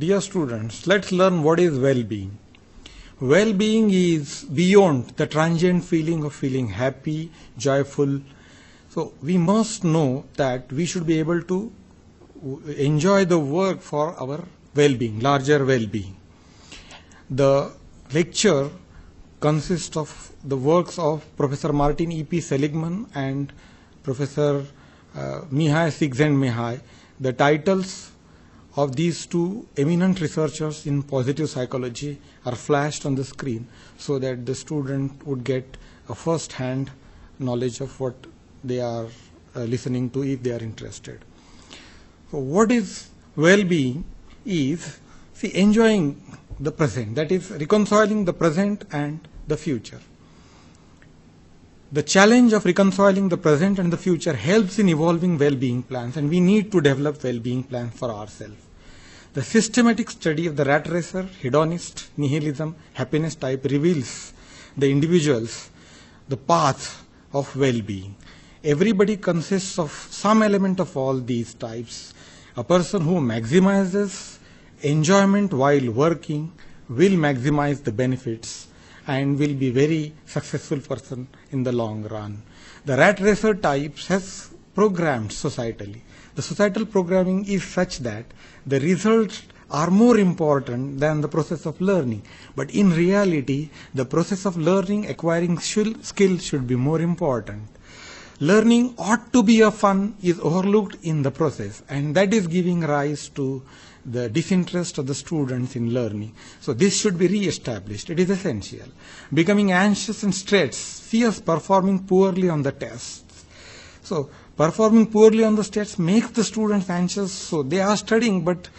Dear students, let's learn what is well-being. Well-being is beyond the transient feeling of feeling happy, joyful. So we must know that we should be able to enjoy the work for our well-being, larger well-being. The lecture consists of the works of Professor Martin E.P. Seligman and Professor Mihai Csikszentmihalyi. The titles of these two eminent researchers in positive psychology are flashed on the screen so that the student would get a first-hand knowledge of what they are listening to if they are interested. So what is well-being is enjoying the present, that is reconciling the present and the future. The challenge of reconciling the present and the future helps in evolving well-being plans, and we need to develop well-being plans for ourselves. The systematic study of the rat racer, hedonist, nihilism, happiness type reveals the individuals the path of well-being. Everybody consists of some element of all these types. A person who maximizes enjoyment while working will maximize the benefits and will be very successful person in the long run. The rat racer types has programmed societally. The societal programming is such that the results are more important than the process of learning. But in reality, the process of learning, acquiring skill should be more important. Learning ought to be a fun is overlooked in the process, and that is giving rise to the disinterest of the students in learning. So this should be re-established. It is essential. Becoming anxious and stressed, fears performing poorly on the tests. So performing poorly on the tests makes the students anxious. So they are studying, but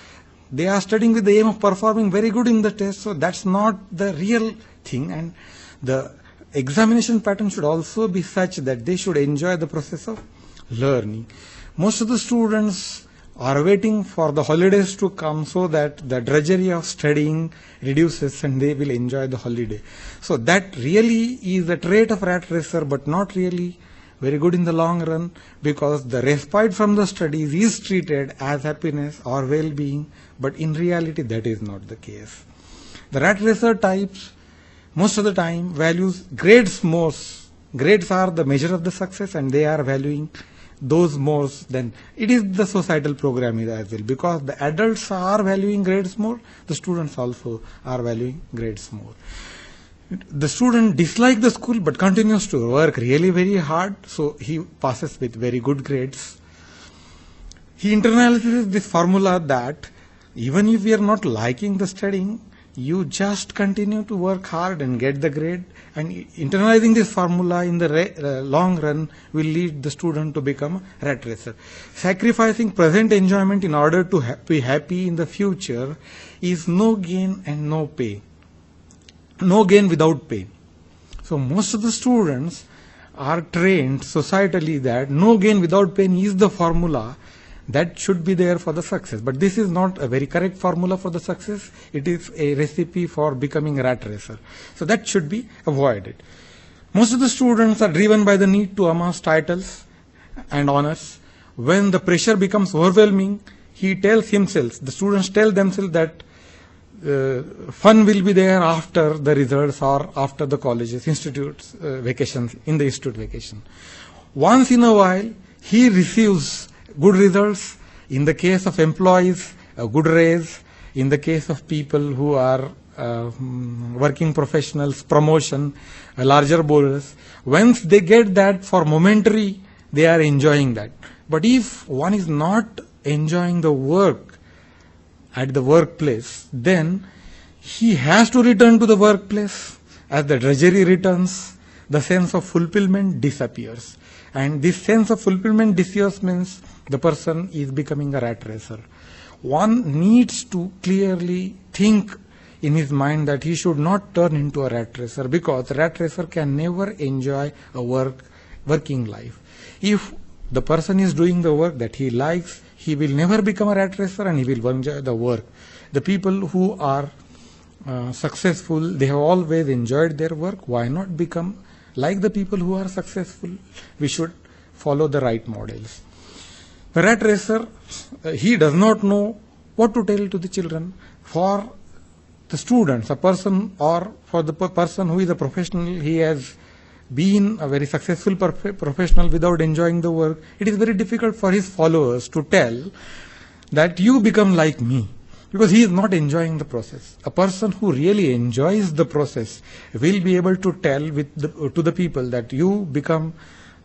they are studying with the aim of performing very good in the test. So that's not the real thing. And the examination pattern should also be such that they should enjoy the process of learning. Most of the students are waiting for the holidays to come so that the drudgery of studying reduces and they will enjoy the holiday. So that really is a trait of rat racer, but not really very good in the long run, because the respite from the studies is treated as happiness or well-being, but in reality that is not the case. The rat racer types most of the time values grades most. Grades are the measure of the success, and they are valuing those more than it is the societal programming as well, because the adults are valuing grades more, the students also are valuing grades more. The student dislikes the school but continues to work really very hard, so he passes with very good grades. He internalizes this formula that even if we are not liking the studying, you just continue to work hard and get the grade, and internalizing this formula in the long run will lead the student to become a rat racer. Sacrificing present enjoyment in order to be happy in the future is no gain and no pay. No gain without pay. So most of the students are trained societally that no gain without pain is the formula that should be there for the success. But this is not a very correct formula for the success. It is a recipe for becoming a rat racer. So that should be avoided. Most of the students are driven by the need to amass titles and honors. When the pressure becomes overwhelming, he tells himself, the students tell themselves that fun will be there after the results or after the colleges, institutes, vacations, in the institute vacation. Once in a while, he receives good results. In the case of employees, a good raise. In the case of people who are working professionals, promotion, a larger bonus. Once they get that for momentary, they are enjoying that. But if one is not enjoying the work at the workplace, then he has to return to the workplace. As the drudgery returns, the sense of fulfillment disappears. And this sense of fulfillment disappears means the person is becoming a rat racer. One needs to clearly think in his mind that he should not turn into a rat racer, because a rat racer can never enjoy a working life. If the person is doing the work that he likes, he will never become a rat racer and he will enjoy the work. The people who are successful, they have always enjoyed their work. Why not become like the people who are successful? We should follow the right models. The rat racer, he does not know what to tell to the children. For the students, a person, or for the person who is a professional, he has been a very successful professional without enjoying the work, it is very difficult for his followers to tell that you become like me, because he is not enjoying the process. A person who really enjoys the process will be able to tell to the people that you become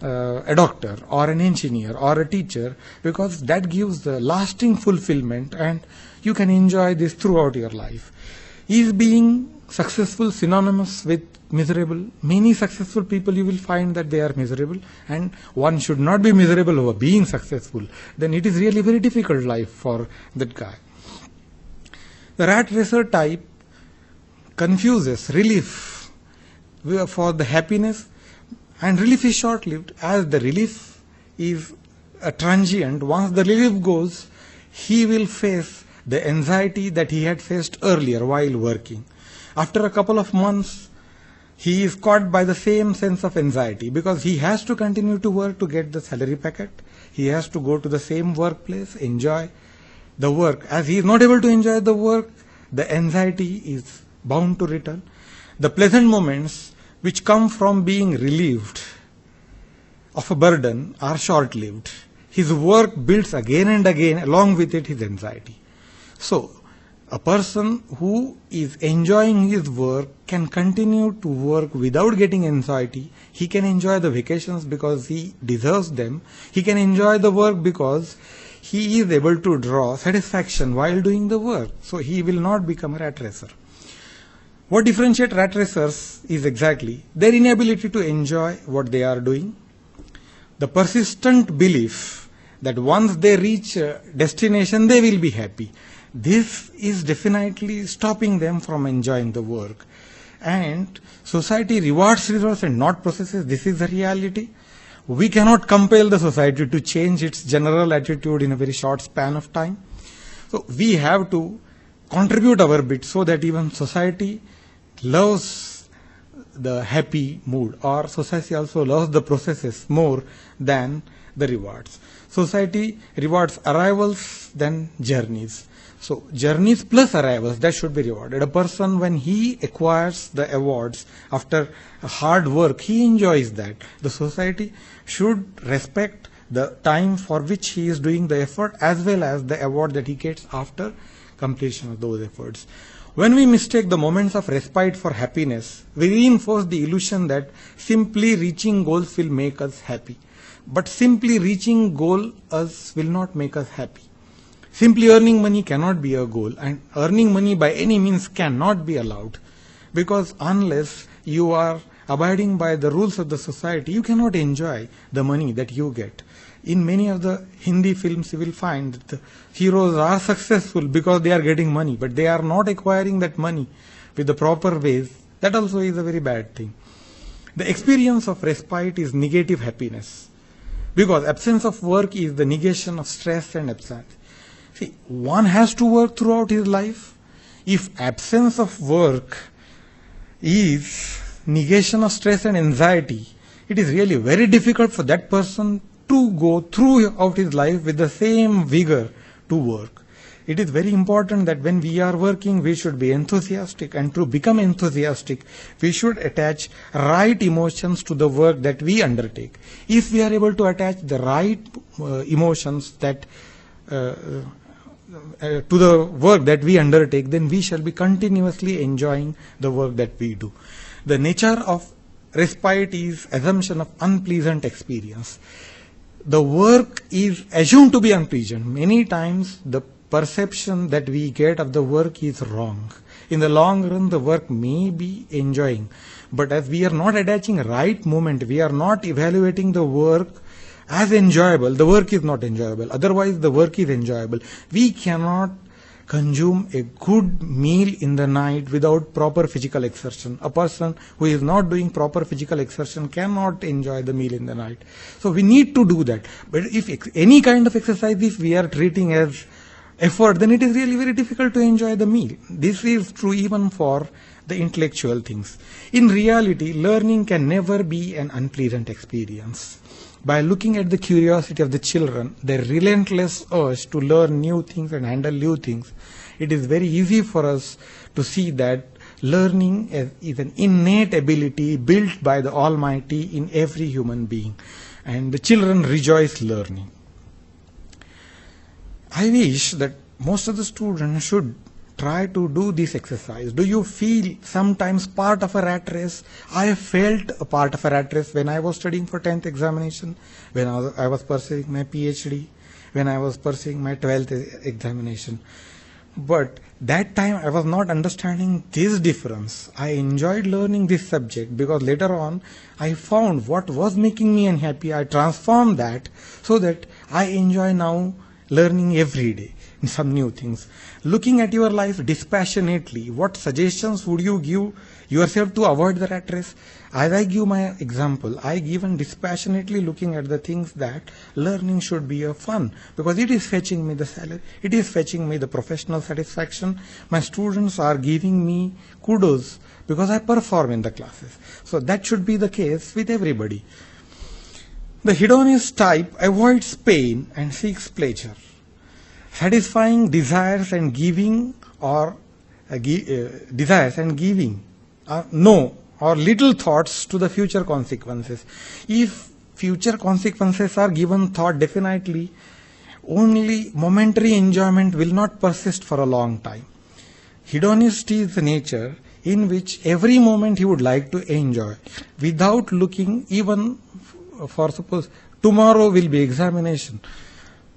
a doctor or an engineer or a teacher, because that gives the lasting fulfillment and you can enjoy this throughout your life. Is being successful synonymous with miserable? Many successful people, you will find that they are miserable, and one should not be miserable over being successful. Then it is really very difficult life for that guy. The rat racer type confuses relief for the happiness, and relief is short-lived, as the relief is a transient. Once the relief goes, he will face the anxiety that he had faced earlier while working. After a couple of months, he is caught by the same sense of anxiety, because he has to continue to work to get the salary packet. He has to go to the same workplace, enjoy the work. As he is not able to enjoy the work, the anxiety is bound to return. The pleasant moments which come from being relieved of a burden are short-lived. His work builds again and again, along with it his anxiety. So, a person who is enjoying his work can continue to work without getting anxiety. He can enjoy the vacations because he deserves them. He can enjoy the work because he is able to draw satisfaction while doing the work. So he will not become a rat racer. What differentiates rat racers is exactly their inability to enjoy what they are doing, the persistent belief that once they reach a destination, they will be happy. This is definitely stopping them from enjoying the work. And society rewards results and not processes. This is the reality. We cannot compel the society to change its general attitude in a very short span of time. So we have to contribute our bit so that even society loves the happy mood, or society also loves the processes more than the rewards. Society rewards arrivals than journeys. So journeys plus arrivals, that should be rewarded. A person, when he acquires the awards after hard work, he enjoys that. The society should respect the time for which he is doing the effort, as well as the award that he gets after completion of those efforts. When we mistake the moments of respite for happiness, we reinforce the illusion that simply reaching goals will make us happy. But simply reaching goals will not make us happy. Simply earning money cannot be a goal, and earning money by any means cannot be allowed, because unless you are abiding by the rules of the society, you cannot enjoy the money that you get. In many of the Hindi films, you will find that the heroes are successful because they are getting money, but they are not acquiring that money with the proper ways. That also is a very bad thing. The experience of respite is negative happiness, because absence of work is the negation of stress and absence. See, one has to work throughout his life. If absence of work is negation of stress and anxiety, it is really very difficult for that person to go throughout his life with the same vigor to work. It is very important that when we are working, we should be enthusiastic, and to become enthusiastic, we should attach right emotions to the work that we undertake. If we are able to attach the right emotions that to the work that we undertake, then we shall be continuously enjoying the work that we do. The nature of respite is assumption of unpleasant experience. The work is assumed to be unpleasant. Many times the perception that we get of the work is wrong. In the long run, the work may be enjoying, but as we are not attaching right moment, we are not evaluating the work as enjoyable, the work is not enjoyable. Otherwise, the work is enjoyable. We cannot consume a good meal in the night without proper physical exertion. A person who is not doing proper physical exertion cannot enjoy the meal in the night. So we need to do that. But if any kind of exercise if we are treating as effort, then it is really very difficult to enjoy the meal. This is true even for the intellectual things. In reality, learning can never be an unpleasant experience. By looking at the curiosity of the children, their relentless urge to learn new things and handle new things, it is very easy for us to see that learning is an innate ability built by the Almighty in every human being, and the children rejoice learning. I wish that most of the students should try to do this exercise. Do you feel sometimes part of a rat race? I felt a part of a rat race when I was studying for 10th examination, when I was pursuing my PhD, when I was pursuing my 12th examination. But that time I was not understanding this difference. I enjoyed learning this subject because later on I found what was making me unhappy. I transformed that so that I enjoy now learning every day some new things. Looking at your life dispassionately, what suggestions would you give yourself to avoid the rat race? As I give my example, I give and dispassionately looking at the things that learning should be a fun, because it is fetching me the salary, it is fetching me the professional satisfaction. My students are giving me kudos because I perform in the classes. So that should be the case with everybody. The hedonist type avoids pain and seeks pleasure. Satisfying desires and giving or no or little thoughts to the future consequences. If future consequences are given thought, definitely only momentary enjoyment will not persist for a long time. Hedonist is the nature in which every moment he would like to enjoy without looking even for, suppose tomorrow will be examination.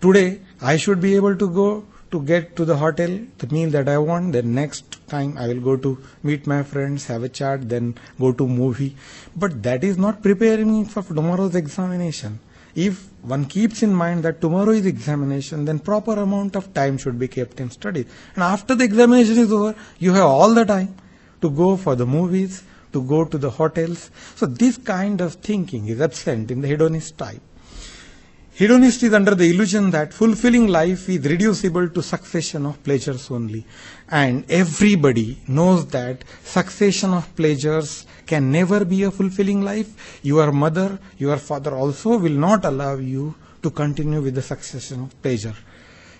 Today I should be able to go to get to the hotel, the meal that I want, then next time I will go to meet my friends, have a chat, then go to movie. But that is not preparing me for tomorrow's examination. If one keeps in mind that tomorrow is examination, then proper amount of time should be kept in study. And after the examination is over, you have all the time to go for the movies, to go to the hotels. So this kind of thinking is absent in the hedonist type. Hedonist is under the illusion that fulfilling life is reducible to succession of pleasures only. And everybody knows that succession of pleasures can never be a fulfilling life. Your mother, your father also will not allow you to continue with the succession of pleasure.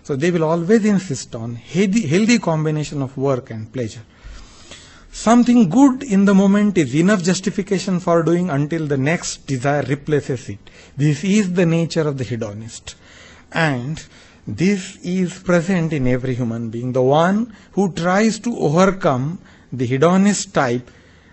So they will always insist on healthy combination of work and pleasure. Something good in the moment is enough justification for doing until the next desire replaces it. This is the nature of the hedonist. And this is present in every human being. The one who tries to overcome the hedonist type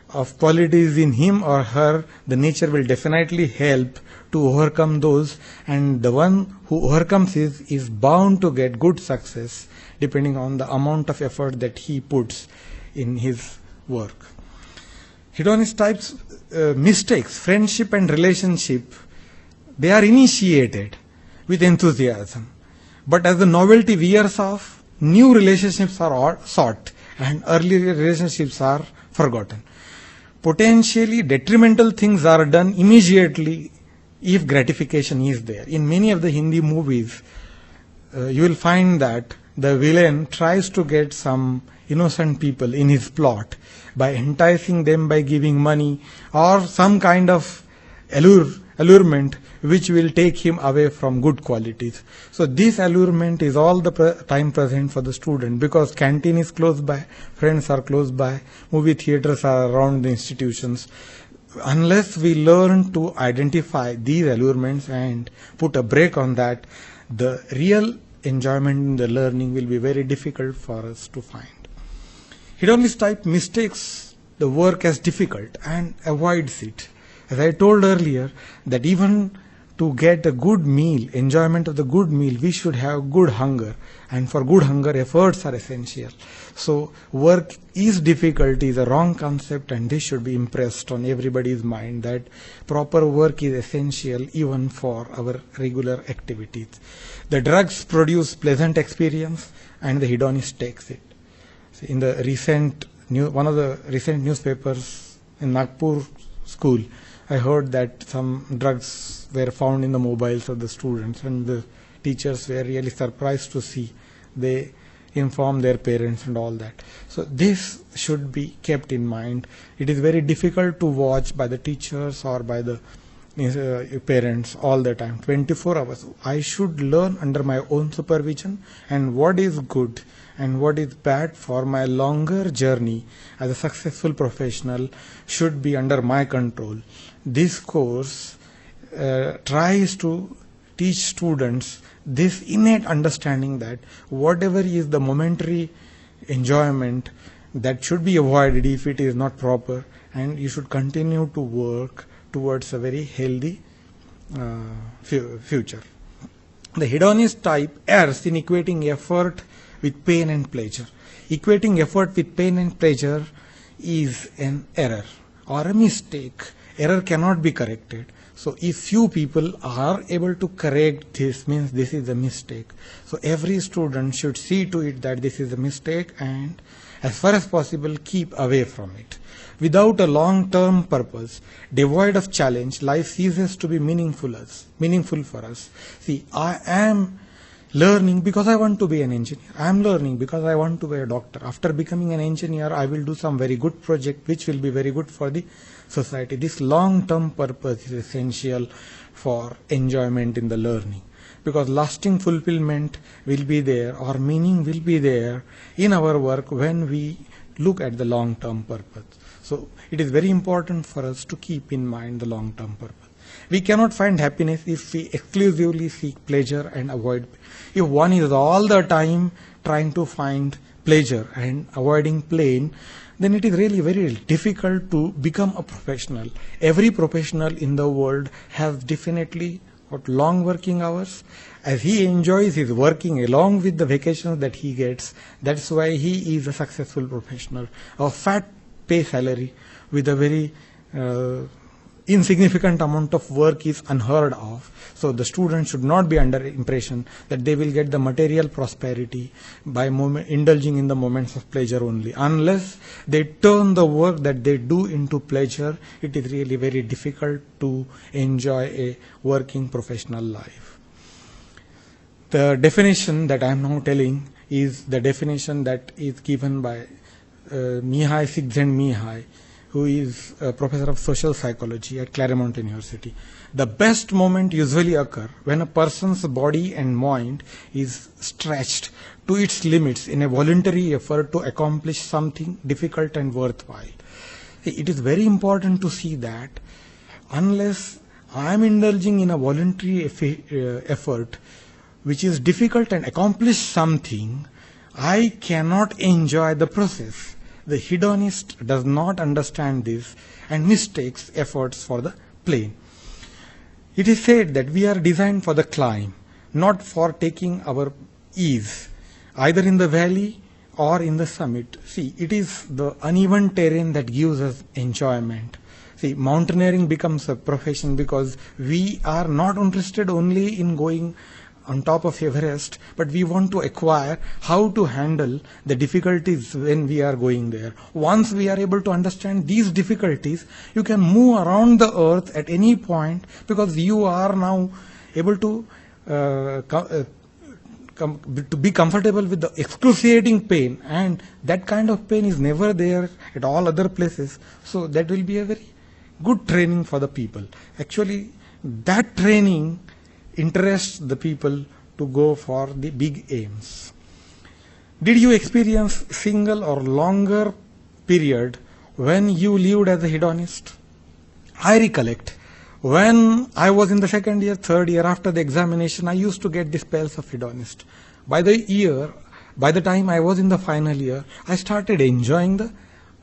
of qualities in him or her, the nature will definitely help to overcome those, and the one who overcomes is bound to get good success depending on the amount of effort that he puts in his work. Hedonist types mistakes, friendship and relationship, they are initiated with enthusiasm. But as the novelty wears off, new relationships are sought and earlier relationships are forgotten. Potentially detrimental things are done immediately if gratification is there. In many of the Hindi movies, you will find that the villain tries to get some innocent people in his plot by enticing them by giving money or some kind of allurement which will take him away from good qualities. So this allurement is all the time present for the student, because canteen is close by, friends are close by, movie theaters are around the institutions. Unless we learn to identify these allurements and put a break on that, the real enjoyment in the learning will be very difficult for us to find. Hedonist type mistakes the work as difficult and avoids it. As I told earlier, that even to get a good meal, enjoyment of the good meal, we should have good hunger. And for good hunger, efforts are essential. So work is difficult is a wrong concept, and this should be impressed on everybody's mind that proper work is essential even for our regular activities. The drugs produce pleasant experience and the hedonist takes it. In the one of the recent newspapers in Nagpur school, I heard that some drugs were found in the mobiles of the students, and the teachers were really surprised to see. They informed their parents and all that. So this should be kept in mind. It is very difficult to watch by the teachers or by the parents all the time, 24 hours. I should learn under my own supervision, and what is good and what is bad for my longer journey as a successful professional should be under my control. This course tries to teach students this innate understanding that whatever is the momentary enjoyment, that should be avoided if it is not proper, and you should continue to work towards a very healthy future. The hedonist type errs in equating effort with pain and pleasure. Equating effort with pain and pleasure is an error or a mistake. Error cannot be corrected. So if few people are able to correct this, means this is a mistake. So every student should see to it that this is a mistake, and as far as possible keep away from it. Without a long-term purpose, devoid of challenge, life ceases to be meaningful for us. See, I am learning because I want to be an engineer. I am learning because I want to be a doctor. After becoming an engineer, I will do some very good project which will be very good for the society. This long-term purpose is essential for enjoyment in the learning, because lasting fulfillment will be there, or meaning will be there in our work when we look at the long-term purpose. So it is very important for us to keep in mind the long-term purpose. We cannot find happiness if we exclusively seek pleasure and avoid. If one is all the time trying to find pleasure and avoiding pain, then it is really very difficult to become a professional. Every professional in the world has definitely got long working hours. As he enjoys his working along with the vacations that he gets, that's why he is a successful professional. A fat pay salary with a very insignificant amount of work is unheard of. So the students should not be under impression that they will get the material prosperity by indulging in the moments of pleasure only. Unless they turn the work that they do into pleasure, it is really very difficult to enjoy a working professional life. The definition that I am now telling is the definition that is given by Mihai Csikszentmihalyi, who is a professor of social psychology at Claremont University. The best moment usually occur when a person's body and mind is stretched to its limits in a voluntary effort to accomplish something difficult and worthwhile. It is very important to see that unless I am indulging in a voluntary effort which is difficult and accomplish something, I cannot enjoy the process. The hedonist does not understand this and mistakes efforts for the plain. It is said that we are designed for the climb, not for taking our ease, either in the valley or in the summit. See, it is the uneven terrain that gives us enjoyment. See, mountaineering becomes a profession because we are not interested only in going on top of Everest, but we want to acquire how to handle the difficulties when we are going there. Once we are able to understand these difficulties, you can move around the earth at any point, because you are now able to be comfortable with the excruciating pain, and that kind of pain is never there at all other places. So that will be a very good training for the people. Actually, that training interests the people to go for the big aims. Did you experience single or longer period when you lived as a hedonist? I recollect when I was in the second year, third year, after the examination, I used to get the spells of hedonist. By the time I was in the final year, I started enjoying the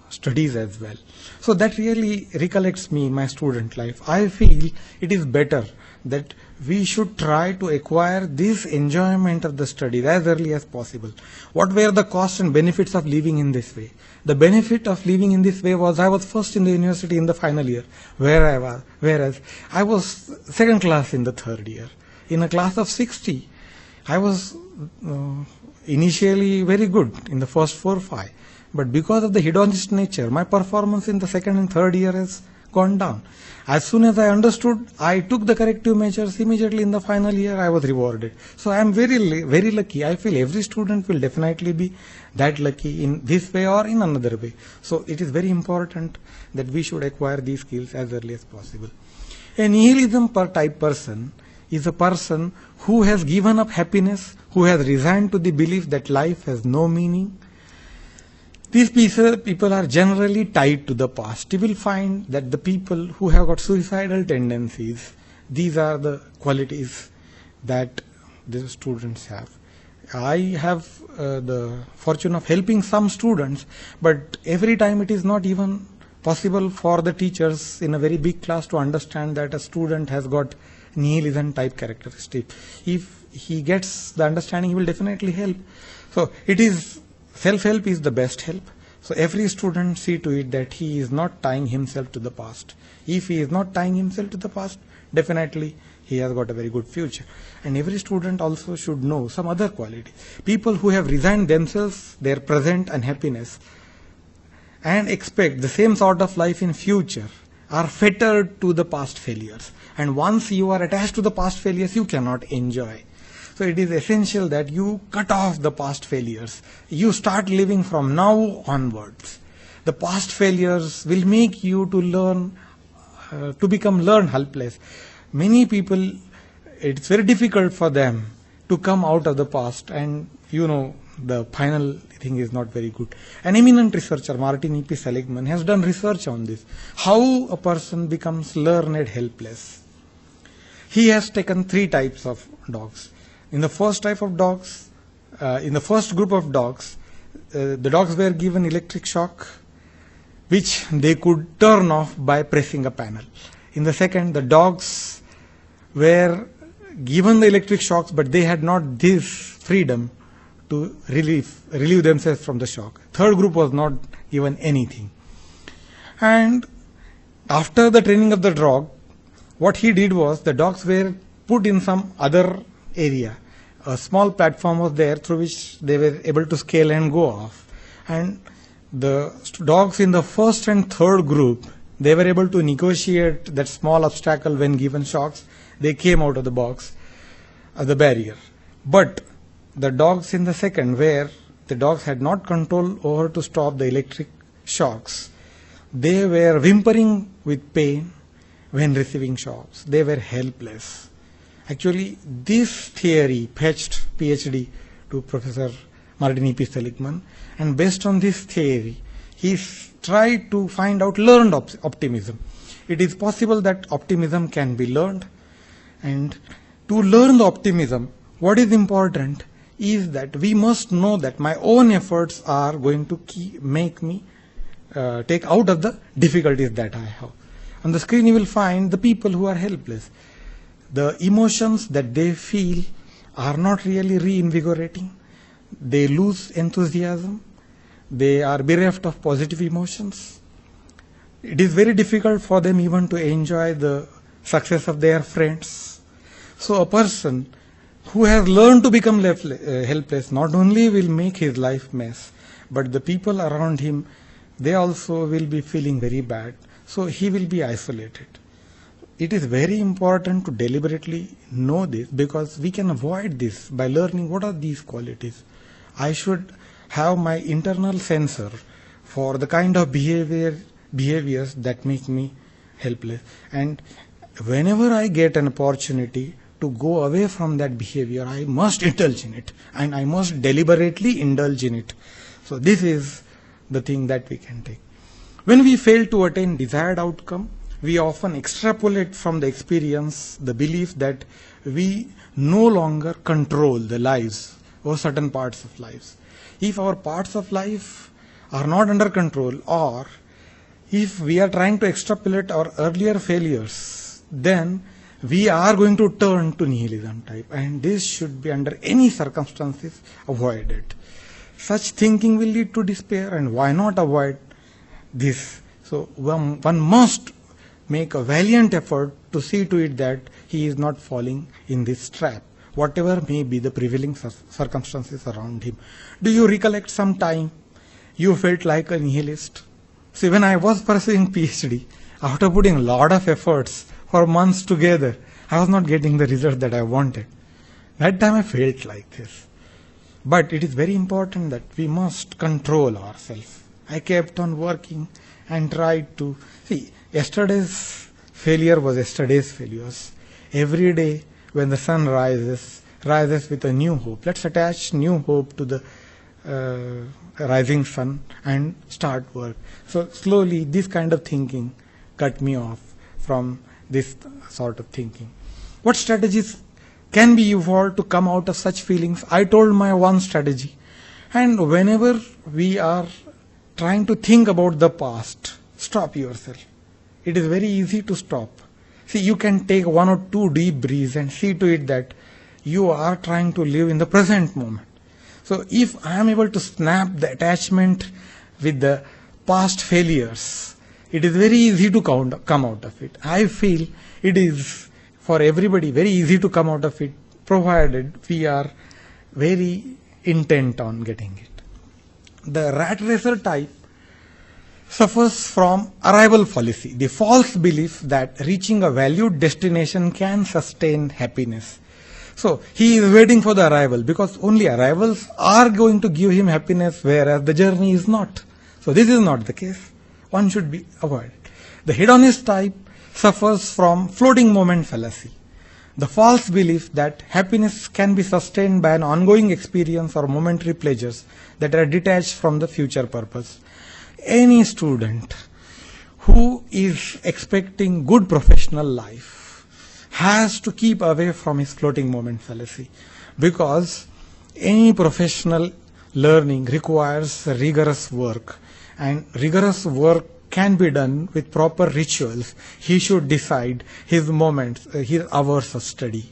studies as well. So that really recollects me in my student life. I feel it is better that we should try to acquire this enjoyment of the studies as early as possible. What were the costs and benefits of living in this way? The benefit of living in this way was I was first in the university in the final year, whereas I was second class in the third year. In a class of 60, I was initially very good in the first 4 or 5. But because of the hedonist nature, my performance in the second and third year has gone down. As soon as I understood, I took the corrective measures. Immediately in the final year, I was rewarded. So I am very lucky. I feel every student will definitely be that lucky in this way or in another way. So it is very important that we should acquire these skills as early as possible. A nihilism per type person is a person who has given up happiness, who has resigned to the belief that life has no meaning. These people are generally tied to the past. You will find that the people who have got suicidal tendencies, these are the qualities that the students have. I have the fortune of helping some students, but every time it is not even possible for the teachers in a very big class to understand that a student has got nihilism type characteristic. If he gets the understanding, he will definitely help. So it is, self-help is the best help. So every student see to it that he is not tying himself to the past. If he is not tying himself to the past, definitely he has got a very good future. And every student also should know some other quality. People who have resigned themselves, their present and happiness, and expect the same sort of life in future, are fettered to the past failures. And once you are attached to the past failures, you cannot enjoy. So it is essential that you cut off the past failures. You start living from now onwards. The past failures will make you to learn, to become helpless. Many people, it's very difficult for them to come out of the past, and the final thing is not very good. An eminent researcher, Martin E.P. Seligman, has done research on this, how a person becomes learned helpless. He has taken 3 types of dogs. In the first type of dogs, in the first group of dogs, the dogs were given electric shock, which they could turn off by pressing a panel. In the second, the dogs were given the electric shocks, but they had not this freedom to relieve themselves from the shock. Third group was not given anything. And after the training of the dog, what he did was the dogs were put in some other area. A small platform was there through which they were able to scale and go off. And the dogs in the first and third group, they were able to negotiate that small obstacle when given shocks. They came out of the box, the barrier. But the dogs in the second, where the dogs had not control over to stop the electric shocks, they were whimpering with pain when receiving shocks. They were helpless. Actually, this theory fetched PhD to Professor Martin E.P. Seligman, and based on this theory, he tried to find out learned optimism. It is possible that optimism can be learned, and to learn the optimism, what is important is that we must know that my own efforts are going to make me take out of the difficulties that I have. On the screen you will find the people who are helpless. The emotions that they feel are not really reinvigorating. They lose enthusiasm. They are bereft of positive emotions. It is very difficult for them even to enjoy the success of their friends. So a person who has learned to become helpless not only will make his life mess, but the people around him, they also will be feeling very bad. So he will be isolated. It is very important to deliberately know this, because we can avoid this by learning what are these qualities. I should have my internal sensor for the kind of behaviors that make me helpless. And whenever I get an opportunity to go away from that behavior, I must indulge in it, and I must deliberately indulge in it. So this is the thing that we can take. When we fail to attain desired outcome, we often extrapolate from the experience the belief that we no longer control the lives or certain parts of lives. If our parts of life are not under control, or if we are trying to extrapolate our earlier failures, then we are going to turn to nihilism type, and this should be under any circumstances avoided. Such thinking will lead to despair, and why not avoid this? So one must make a valiant effort to see to it that he is not falling in this trap, whatever may be the prevailing circumstances around him. Do you recollect some time you felt like a nihilist? See, when I was pursuing PhD, after putting a lot of efforts for months together, I was not getting the result that I wanted. That time I felt like this. But it is very important that we must control ourselves. I kept on working and tried to see. Yesterday's failure was yesterday's failures. Every day when the sun rises with a new hope. Let's attach new hope to the rising sun and start work. So slowly this kind of thinking cut me off from this sort of thinking. What strategies can be evolved to come out of such feelings? I told my one strategy. And whenever we are trying to think about the past, stop yourself. It is very easy to stop. See, you can take 1 or 2 deep breaths and see to it that you are trying to live in the present moment. So if I am able to snap the attachment with the past failures, it is very easy to come out of it. I feel it is for everybody very easy to come out of it, provided we are very intent on getting it. The rat racer type suffers from arrival fallacy, the false belief that reaching a valued destination can sustain happiness. So he is waiting for the arrival because only arrivals are going to give him happiness, whereas the journey is not. So this is not the case. One should be avoided. The hedonist type suffers from floating moment fallacy, the false belief that happiness can be sustained by an ongoing experience or momentary pleasures that are detached from the future purpose. Any student who is expecting good professional life has to keep away from his floating moment fallacy, because any professional learning requires rigorous work, and rigorous work can be done with proper rituals. He should decide his moments, his hours of study.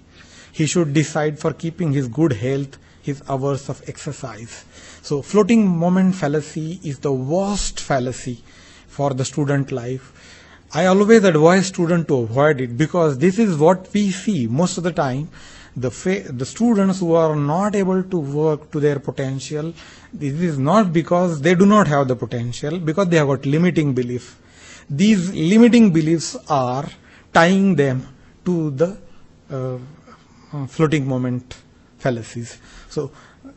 He should decide for keeping his good health, his hours of exercise. So floating moment fallacy is the worst fallacy for the student life. I always advise students to avoid it, because this is what we see most of the time. The students who are not able to work to their potential, this is not because they do not have the potential, because they have got limiting belief. These limiting beliefs are tying them to the floating moment fallacies. So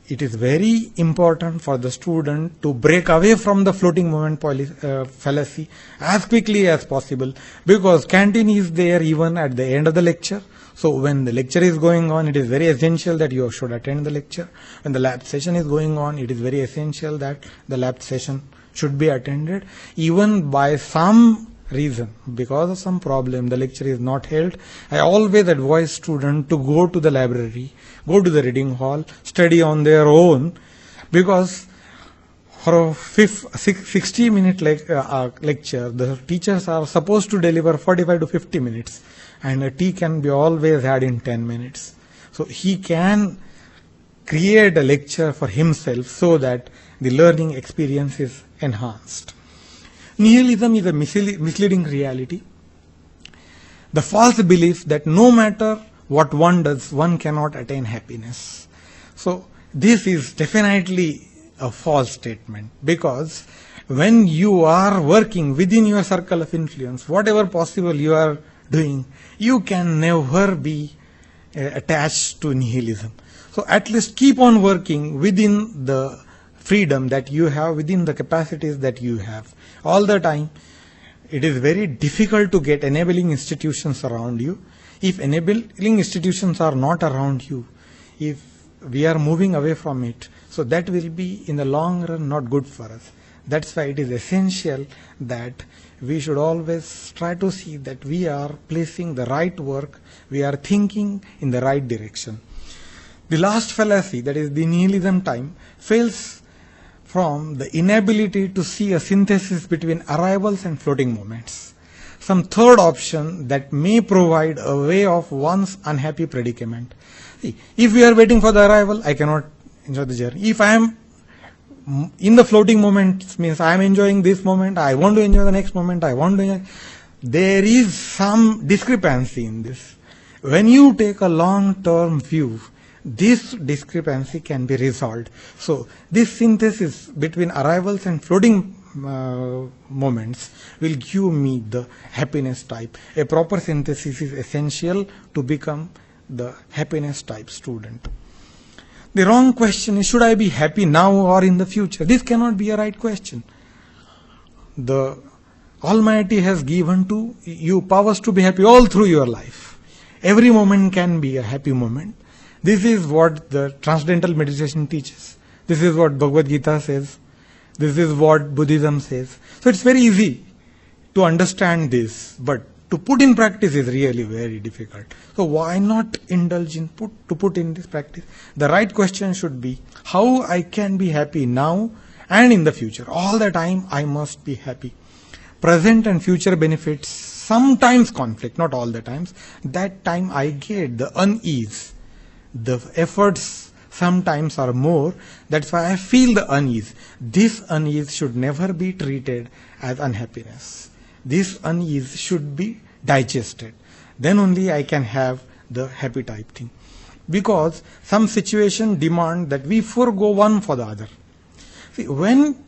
it is very important for the student to break away from the floating moment fallacy as quickly as possible, because canteen is there even at the end of the lecture. So when the lecture is going on, it is very essential that you should attend the lecture. When the lab session is going on, it is very essential that the lab session should be attended. Even by some reason, because of some problem, the lecture is not held, I always advise students to go to the library, go to the reading hall, study on their own, because for a 60-minute lecture, the teachers are supposed to deliver 45 to 50 minutes, and a tea can be always had in 10 minutes. So he can create a lecture for himself so that the learning experience is enhanced. Nihilism is a misleading reality. The false belief that no matter what one does, one cannot attain happiness. So this is definitely a false statement, because when you are working within your circle of influence, whatever possible you are doing, you can never be attached to nihilism. So at least keep on working within the freedom that you have, within the capacities that you have. All the time, it is very difficult to get enabling institutions around you. If enabling institutions are not around you, if we are moving away from it, so that will be in the long run not good for us. That's why it is essential that we should always try to see that we are placing the right work, we are thinking in the right direction. The last fallacy, that is the nihilism time, fails from the inability to see a synthesis between arrivals and floating moments. Some third option that may provide a way of one's unhappy predicament. See, if we are waiting for the arrival, I cannot enjoy the journey. If I am in the floating moment, means I am enjoying this moment, I want to enjoy the next moment, I want to enjoy. There is some discrepancy in this. When you take a long-term view, this discrepancy can be resolved. So this synthesis between arrivals and floating moments will give me the happiness type. A proper synthesis is essential to become the happiness type student. The wrong question is, should I be happy now or in the future? This cannot be a right question. The Almighty has given to you powers to be happy all through your life. Every moment can be a happy moment. This is what the Transcendental Meditation teaches. This is what Bhagavad Gita says. This is what Buddhism says. So it's very easy to understand this, but to put in practice is really very difficult. So why not indulge in put in this practice? The right question should be how I can be happy now and in the future. All the time I must be happy. Present and future benefits sometimes conflict, not all the times. That time I get the unease. The efforts sometimes are more. That's why I feel the unease. This unease should never be treated as unhappiness. This unease should be digested. Then only I can have the happy type thing. Because some situation demand that we forego one for the other. See, when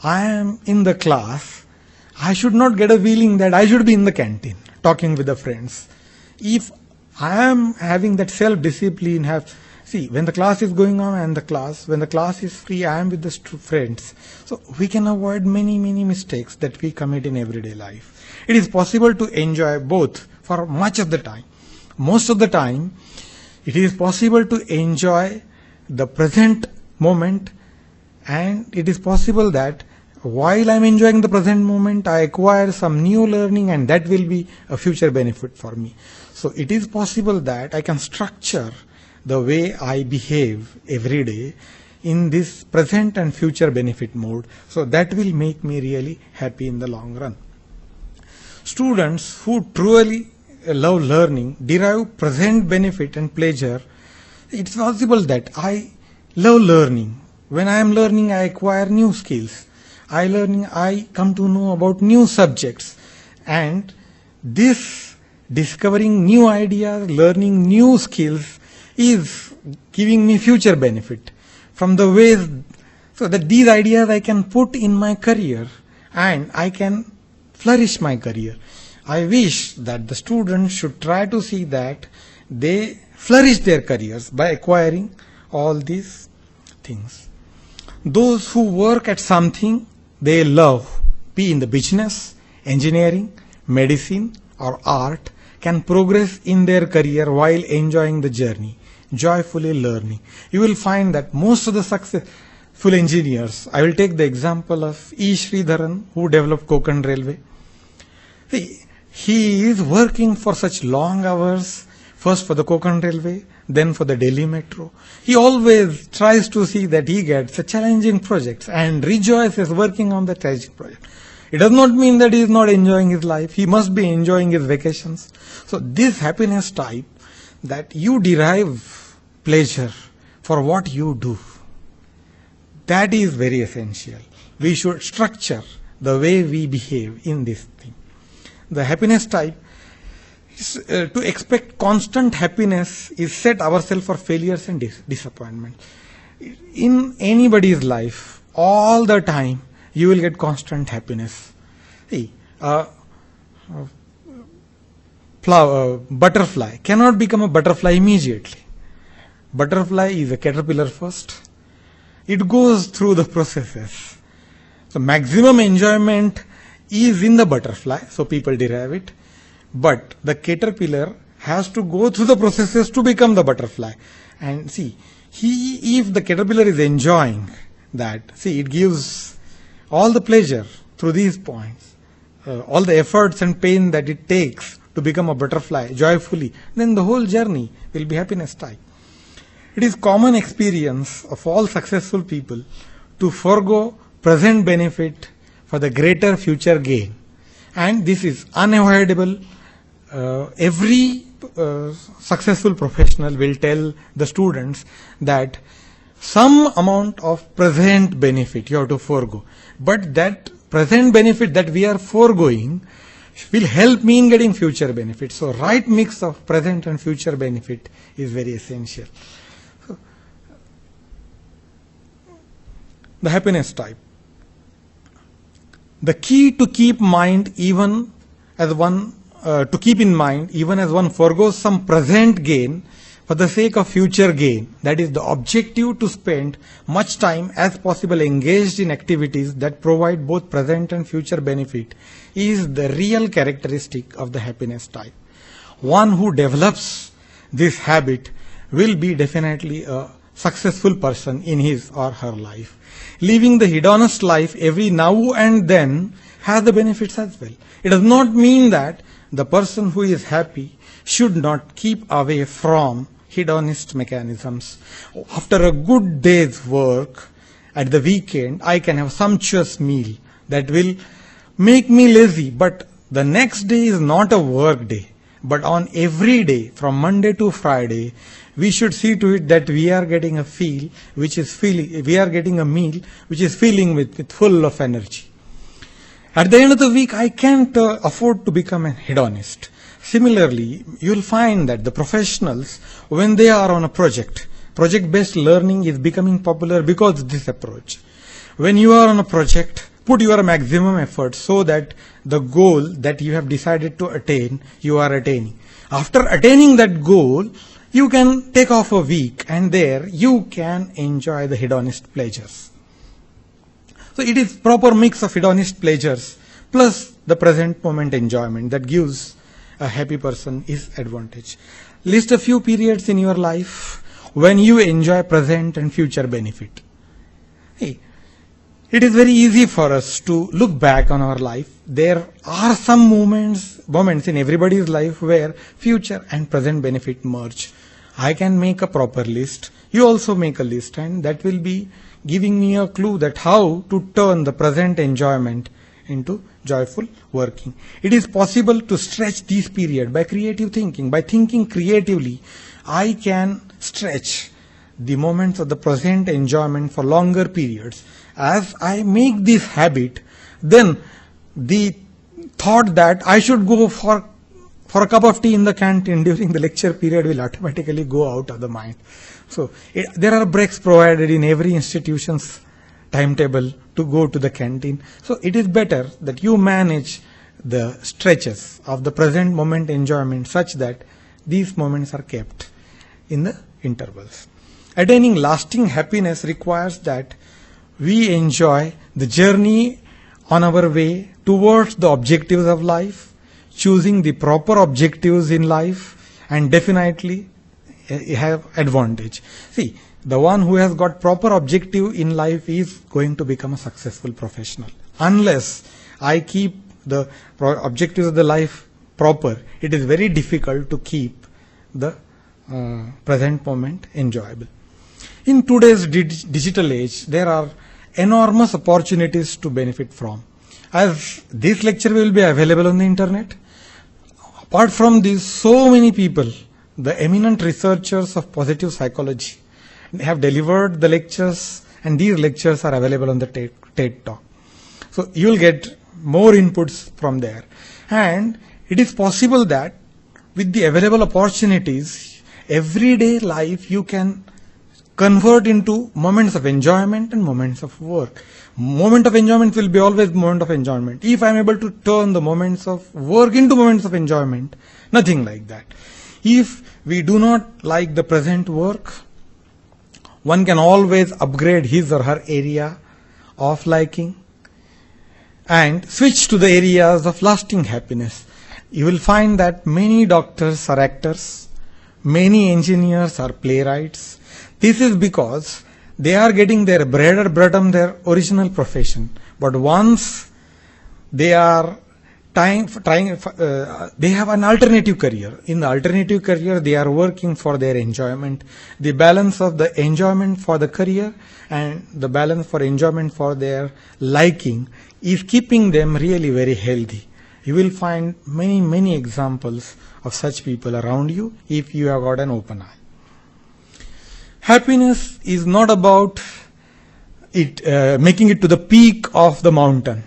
I am in the class, I should not get a feeling that I should be in the canteen talking with the friends. If I am having that self-discipline, when the class is going on and when the class is free, I am with the friends. So we can avoid many mistakes that we commit in everyday life. It is possible to enjoy both for much of the time. Most of the time, it is possible to enjoy the present moment, and it is possible that while I am enjoying the present moment, I acquire some new learning, and that will be a future benefit for me. So it is possible that I can structure the way I behave every day in this present and future benefit mode. So that will make me really happy in the long run. Students who truly love learning derive present benefit and pleasure. It's possible that I love learning. When I am learning, I acquire new skills. I come to know about new subjects. And this discovering new ideas, learning new skills is giving me future benefit from the ways, so that these ideas I can put in my career and I can flourish my career. I wish that the students should try to see that they flourish their careers by acquiring all these things. Those who work at something they love, be in the business, engineering, medicine or art, can progress in their career while enjoying the journey, joyfully learning. You will find that most of the successful engineers, I will take the example of E. Sridharan, who developed Konkan Railway. He is working for such long hours, first for the Konkan Railway, then for the Delhi Metro. He always tries to see that he gets a challenging project and rejoices working on the challenging project. It does not mean that he is not enjoying his life. He must be enjoying his vacations. So this happiness type, that you derive pleasure for what you do, that is very essential. We should structure the way we behave in this thing. The happiness type, to expect constant happiness is set ourselves for failures and disappointment. In anybody's life, all the time, you will get constant happiness. See, butterfly cannot become a butterfly immediately. Butterfly is a caterpillar first. It goes through the processes. So maximum enjoyment is in the butterfly, so people derive it. But the caterpillar has to go through the processes to become the butterfly. And see, if the caterpillar is enjoying that, it gives all the pleasure through these points, all the efforts and pain that it takes to become a butterfly joyfully, then the whole journey will be happiness type. It is common experience of all successful people to forego present benefit for the greater future gain. And this is unavoidable. Every successful professional will tell the students that some amount of present benefit you have to forego. But that present benefit that we are foregoing will help me in getting future benefit. So right mix of present and future benefit is very essential. So, the happiness type. The key to keep mind even as one even as one forgoes some present gain for the sake of future gain. That is the objective, to spend much time as possible engaged in activities that provide both present and future benefit, is the real characteristic of the happiness type. One who develops this habit will be definitely a successful person in his or her life. Living the hedonist life every now and then has the benefits as well. It does not mean that the person who is happy should not keep away from hedonist mechanisms. After a good day's work at the weekend, I can have a sumptuous meal that will make me lazy, but the next day is not a work day. But on every day, from Monday to Friday, we should see to it that we are getting a meal which is filling with full of energy. At the end of the week, I can't afford to become a hedonist. Similarly, you'll find that the professionals, when they are on a project-based learning is becoming popular because of this approach. When you are on a project, put your maximum effort so that the goal that you have decided to attain, you are attaining. After attaining that goal, you can take off a week and there you can enjoy the hedonist pleasures. So it is proper mix of hedonist pleasures plus the present moment enjoyment that gives a happy person his advantage. List a few periods in your life when you enjoy present and future benefit. Hey, it is very easy for us to look back on our life. There are some moments in everybody's life where future and present benefit merge. I can make a proper list. You also make a list, and that will be giving me a clue that how to turn the present enjoyment into joyful working. It is possible to stretch this period by creative thinking. By thinking creatively, I can stretch the moments of the present enjoyment for longer periods. As I make this habit, then the thought that I should go for a cup of tea in the canteen during the lecture period will automatically go out of the mind. So there are breaks provided in every institution's timetable to go to the canteen. So it is better that you manage the stretches of the present moment enjoyment such that these moments are kept in the intervals. Attaining lasting happiness requires that we enjoy the journey on our way towards the objectives of life, choosing the proper objectives in life, and definitely have advantage. See, the one who has got proper objective in life is going to become a successful professional. Unless I keep the objectives of the life proper, it is very difficult to keep the present moment enjoyable. In today's digital age, there are enormous opportunities to benefit from. As this lecture will be available on the internet, apart from this, so many people, the eminent researchers of positive psychology, have delivered the lectures, and these lectures are available on the TED Talk. So you will get more inputs from there. And it is possible that with the available opportunities, everyday life you can convert into moments of enjoyment and moments of work. Moment of enjoyment will be always moment of enjoyment. If I am able to turn the moments of work into moments of enjoyment, nothing like that. If we do not like the present work, one can always upgrade his or her area of liking and switch to the areas of lasting happiness. You will find that many doctors are actors, many engineers are playwrights. This is because they are getting their bread from their original profession. But once they are they have an alternative career. In the alternative career, they are working for their enjoyment. The balance of the enjoyment for the career and the balance for enjoyment for their liking is keeping them really very healthy. You will find many, many examples of such people around you if you have got an open eye. Happiness is not about making it to the peak of the mountain,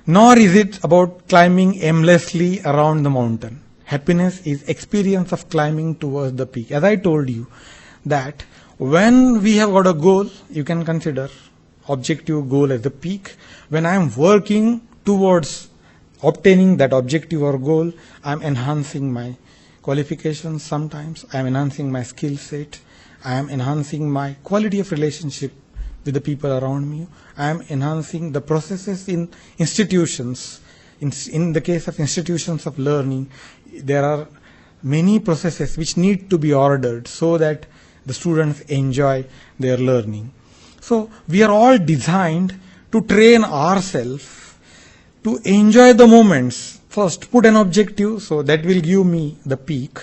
nor is it about climbing aimlessly around the mountain. Happiness is experience of climbing towards the peak. As I told you that when we have got a goal, you can consider objective goal as the peak. When I am working towards obtaining that objective or goal, I am enhancing my qualifications sometimes, I am enhancing my skill set, I am enhancing my quality of relationship with the people around me, I am enhancing the processes in institutions In the case of institutions of learning, there are many processes which need to be ordered so that the students enjoy their learning. So we are all designed to train ourselves to enjoy the moments. First, put an objective, so that will give me the peak.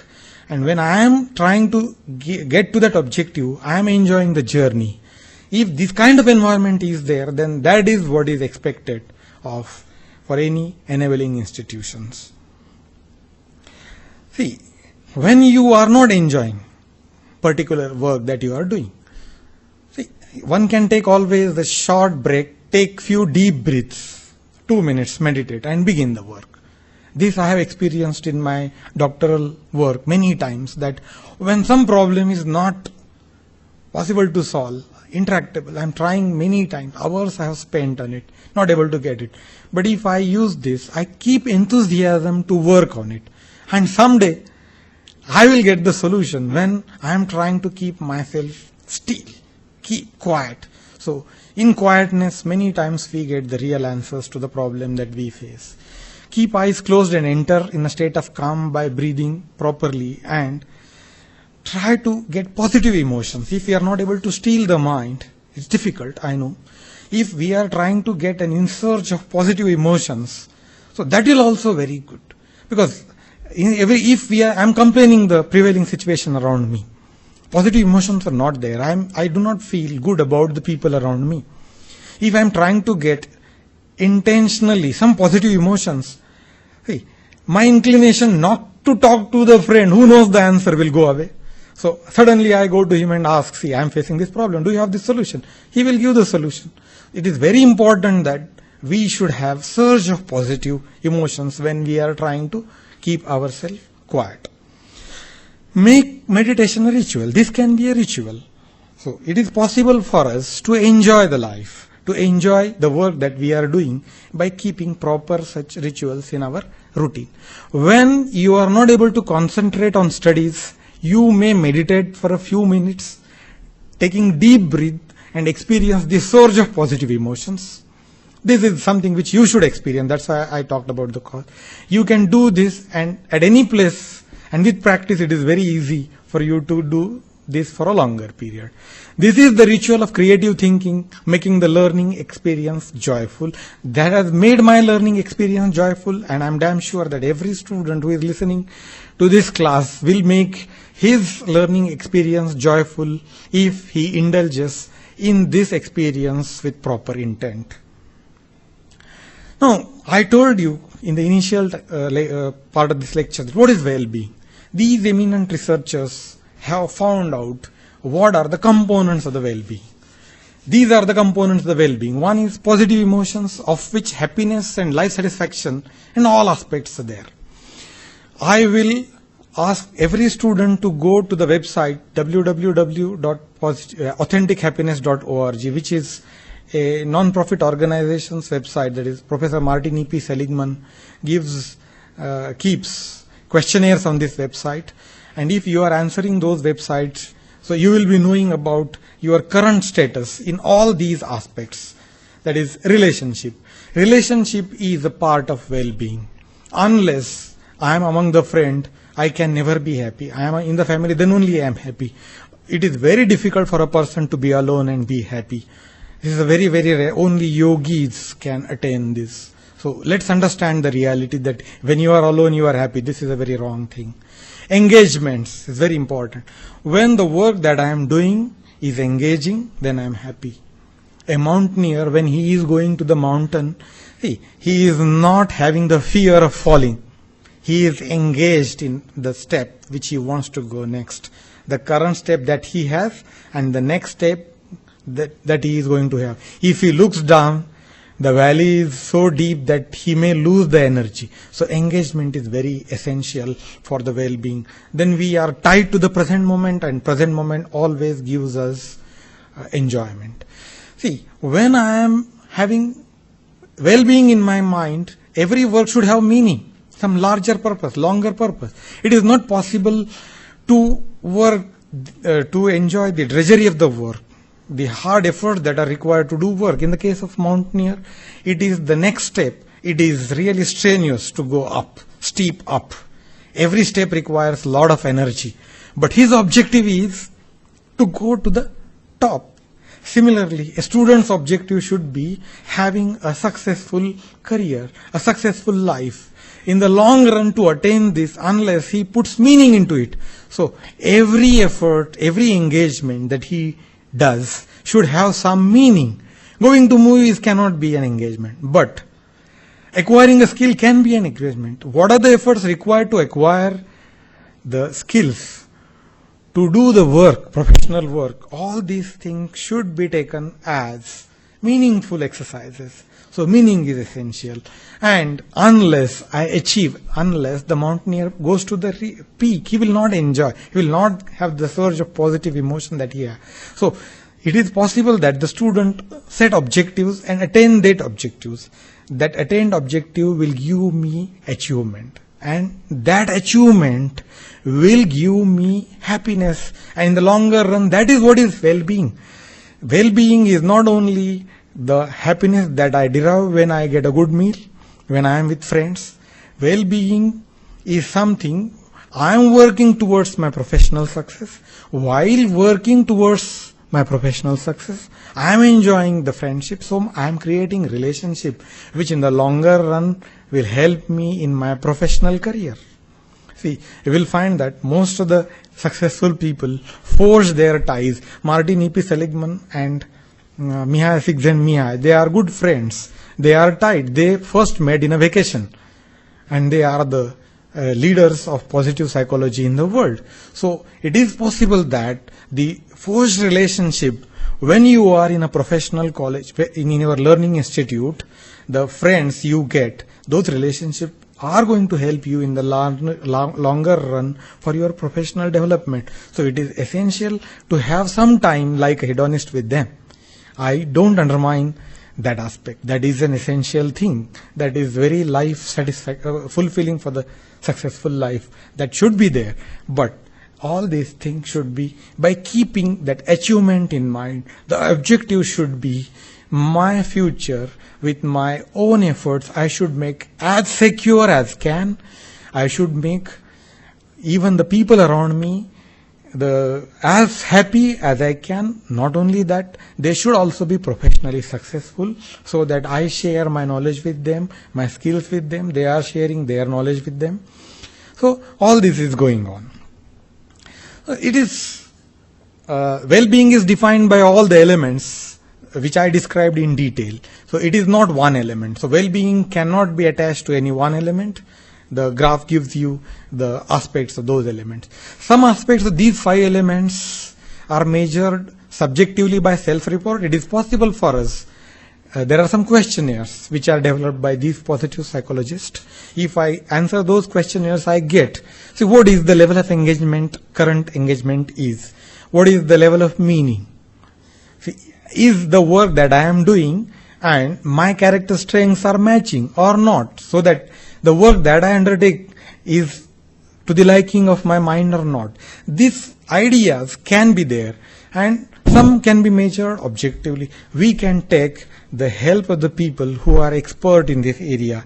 And when I am trying to get to that objective, I am enjoying the journey. If this kind of environment is there, then that is what is expected of for any enabling institutions. See, when you are not enjoying particular work that you are doing, see, one can take always the short break, take few deep breaths, 2 minutes, meditate and begin the work. This I have experienced in my doctoral work many times, that when some problem is not possible to solve, intractable, I am trying many times, hours I have spent on it, not able to get it. But if I use this, I keep enthusiasm to work on it. And someday, I will get the solution when I am trying to keep myself still, keep quiet. So, in quietness, many times we get the real answers to the problem that we face. Keep eyes closed and enter in a state of calm by breathing properly, and try to get positive emotions. If we are not able to steal the mind, it's difficult, I know. If we are trying to get an insurge of positive emotions, so that will also very good. Because if I'm complaining the prevailing situation around me, positive emotions are not there. I do not feel good about the people around me. If I'm trying to get intentionally some positive emotions, see, my inclination not to talk to the friend who knows the answer will go away. So suddenly I go to him and ask, see, I am facing this problem. Do you have this solution? He will give the solution. It is very important that we should have surge of positive emotions when we are trying to keep ourselves quiet. Make meditation a ritual. This can be a ritual. So it is possible for us to enjoy the life, to enjoy the work that we are doing by keeping proper such rituals in our routine. When you are not able to concentrate on studies, you may meditate for a few minutes, taking deep breath and experience the surge of positive emotions. This is something which you should experience. That's why I talked about the cause. You can do this and at any place, and with practice it is very easy for you to do this for a longer period. This is the ritual of creative thinking, making the learning experience joyful. That has made my learning experience joyful, and I'm damn sure that every student who is listening to this class will make his learning experience joyful if he indulges in this experience with proper intent. Now, I told you in the initial part of this lecture that what is well-being. These eminent researchers have found out what are the components of the well-being. These are the components of the well-being. One is positive emotions, of which happiness and life satisfaction and all aspects are there. I will ask every student to go to the website www.authentichappiness.org, which is a non-profit organization's website. That is, Professor Martin E.P. Seligman keeps questionnaires on this website. And if you are answering those websites, so you will be knowing about your current status in all these aspects. That is, relationship. Relationship is a part of well-being. Unless I am among the friend, I can never be happy. I am in the family, then only I am happy. It is very difficult for a person to be alone and be happy. This is a very, very rare. Only yogis can attain this. So let's understand the reality that when you are alone, you are happy. This is a very wrong thing. Engagements is very important. When the work that I am doing is engaging, then I am happy. A mountaineer, when he is going to the mountain, he is not having the fear of falling. He is engaged in the step which he wants to go next. The current step that he has and the next step that he is going to have. If he looks down, the valley is so deep that he may lose the energy. So engagement is very essential for the well-being. Then we are tied to the present moment, and present moment always gives us enjoyment. See, when I am having well-being in my mind, every work should have meaning, some larger purpose, longer purpose. It is not possible to work, to enjoy the drudgery of the work, the hard efforts that are required to do work. In the case of mountaineer, it is the next step it is really strenuous to go up, steep up. Every step requires a lot of energy. But his objective is to go to the top. Similarly, a student's objective should be having a successful career, a successful life. In the long run, to attain this, unless he puts meaning into it. So every effort, every engagement that he does should have some meaning. Going to movies cannot be an engagement, but acquiring a skill can be an engagement. What are the efforts required to acquire the skills? To do the work, professional work, all these things should be taken as meaningful exercises. So meaning is essential. And unless the mountaineer goes to the peak, he will not enjoy. He will not have the surge of positive emotion that he has. So it is possible that the student set objectives and attain that objectives. That attained objective will give me achievement. And that achievement will give me happiness. And in the longer run, that is what is well-being. Well-being is not only the happiness that I derive when I get a good meal, when I am with friends. Well-being is something I am working towards my professional success. While working towards my professional success, I am enjoying the friendship, so I am creating relationship which in the longer run will help me in my professional career. See, you will find that most of the successful people forge their ties. Martin E.P. Seligman and Mihaly Csikszentmihalyi, they are good friends. They are tied. They first met in a vacation, and they are the leaders of positive psychology in the world. So it is possible that the forged relationship, when you are in a professional college, in your learning institute, the friends you get, those relationships are going to help you in the longer run for your professional development. So it is essential to have some time like a hedonist with them. I don't undermine that aspect. That is an essential thing. That is very fulfilling for the successful life. That should be there. But all these things should be by keeping that achievement in mind. The objective should be my future with my own efforts. I should make as secure as can. I should make even the people around me as happy as I can. Not only that, they should also be professionally successful, so that I share my knowledge with them, my skills with them, they are sharing their knowledge with them. So all this is going on. It is well-being is defined by all the elements which I described in detail. So it is not one element. So well-being cannot be attached to any one element. The graph gives you the aspects of those elements. Some aspects of these 5 elements are measured subjectively by self-report. It is possible for us. There are some questionnaires which are developed by these positive psychologists. If I answer those questionnaires, I get, see, what is the level of engagement, current engagement is. What is the level of meaning? See, is the work that I am doing and my character strengths are matching or not, so that the work that I undertake is to the liking of my mind or not. These ideas can be there, and some can be measured objectively. We can take the help of the people who are expert in this area,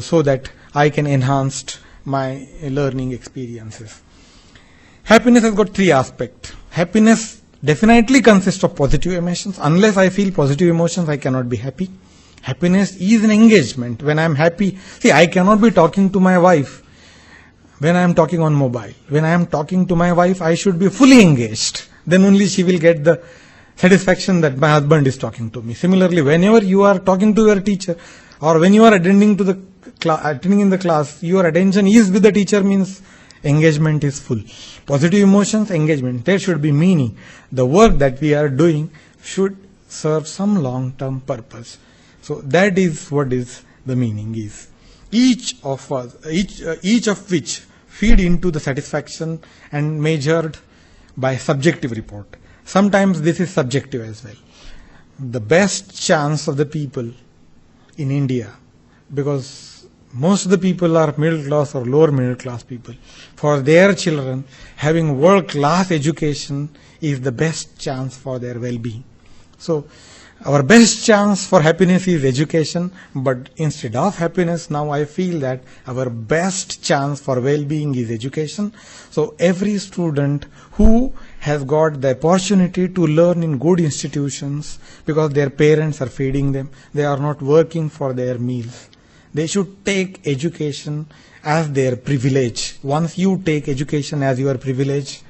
so that I can enhance my learning experiences. Happiness has got 3 aspects. Happiness definitely consists of positive emotions. Unless I feel positive emotions, I cannot be happy. Happiness is an engagement. When I am happy, see, I cannot be talking to my wife when I am talking on mobile. When I am talking to my wife, I should be fully engaged. Then only she will get the satisfaction that my husband is talking to me. Similarly, whenever you are talking to your teacher, or when you are attending in the class, your attention is with the teacher, means engagement is full. Positive emotions, engagement. There should be meaning. The work that we are doing should serve some long-term purpose. So that is what is the meaning is. Each of which feed into the satisfaction and measured by subjective report. Sometimes this is subjective as well. The best chance of the people in India, because most of the people are middle class or lower middle class people, for their children having world class education is the best chance for their well-being. So Our best chance for happiness is education, but instead of happiness, now I feel that our best chance for well-being is education. So every student who has got the opportunity to learn in good institutions because their parents are feeding them, they are not working for their meals. They should take education as their privilege. Once you take education as your privilege,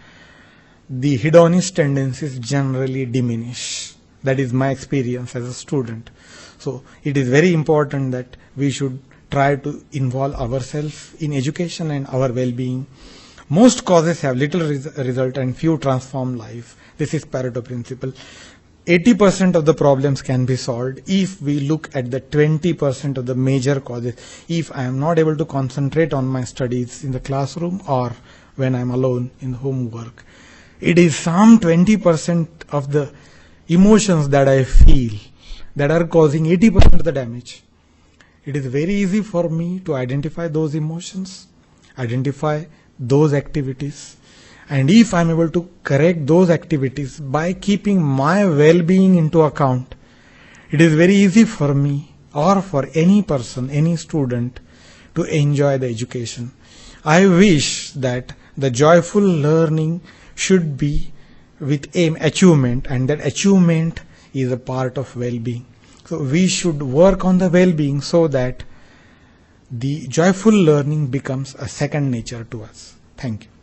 the hedonist tendencies generally diminish. That is my experience as a student. So it is very important that we should try to involve ourselves in education and our well-being. Most causes have little result and few transform life. This is Pareto principle. 80% of the problems can be solved if we look at the 20% of the major causes. If I am not able to concentrate on my studies in the classroom or when I am alone in homework, it is some 20% of the emotions that I feel that are causing 80% of the damage. It is very easy for me to identify those emotions, identify those activities, and if I am able to correct those activities by keeping my well-being into account, it is very easy for me or for any person, any student to enjoy the education. I wish that the joyful learning should be with aim achievement, and that achievement is a part of well-being. So we should work on the well-being so that the joyful learning becomes a second nature to us. Thank you.